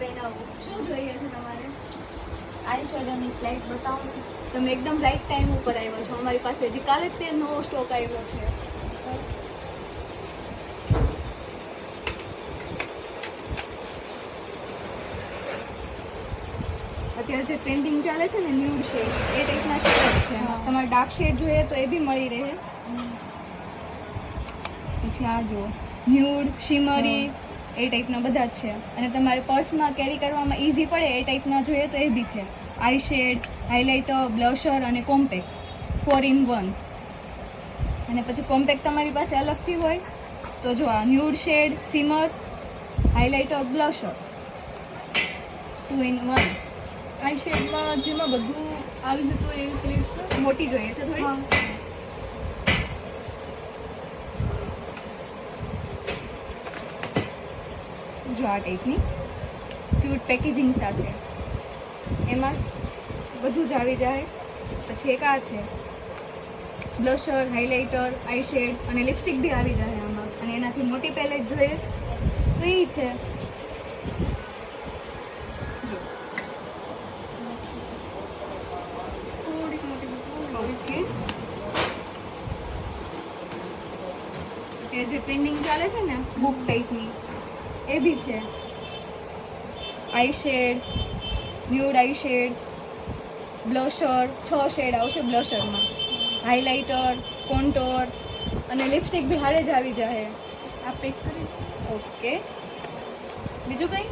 પહેરાવું. શું જોઈએ છે તમારે? આઈ શેડોની પ્લેટ બતાવો. તમે એકદમ રાઈટ ટાઈમ ઉપર આવ્યા છો. અમારી પાસે હજી કાલે જ તે નવો સ્ટોક આવ્યો છે. અત્યારે જે ટ્રેન્ડિંગ ચાલે છે ને ન્યૂડ શેડ, એ ટાઈપના શેડ છે. તમારે ડાર્ક શેડ જોઈએ તો એ બી મળી રહે. પછી આ જો ન્યૂડ, શિમરી એ ટાઈપના બધા જ છે. અને તમારે પર્સમાં કેરી કરવામાં ઇઝી પડે એ ટાઈપના જોઈએ તો એ બી છે. આઈ શેડ, હાઇલાઇટર, બ્લશર અને કોમ્પેક્ટ 4 in 1. અને પછી કોમ્પેક્ટ તમારી પાસે અલગથી હોય તો જો આ nude shade, shimmer, highlighter, blusher 2 in 1. Eye શેડમાં જેમાં બધું આવી જતું હોય એવી ક્લિપ છે. મોટી જોઈએ છે થોડી. જો આ ટાઈપની ક્યુટ પેકેજિંગ સાથે એમાં બધું જ આવી જાય. પછી એક આ છે બ્લશર, હાઇલાઇટર, આઈ શેડ અને લિપસ્ટિક બી આવી જાય આમાં. અને એનાથી મોટી પેલેટ જોઈએ તો એ છે જો થોડીક મોટી. ઓકે, અત્યારે જે ટ્રેન્ડિંગ ચાલે છે ને બુક ટાઈપની એ બી છે. આઈ શેડ, ન્યૂડ આઈ શેડ, બ્લશર 6 શેડ આવશે બ્લશરમાં, હાઇલાઇટર, કોન્ટોર અને લિપસ્ટિક બી હારે જ આવી જાય. આ પેક કરી. ઓકે, બીજું કંઈ?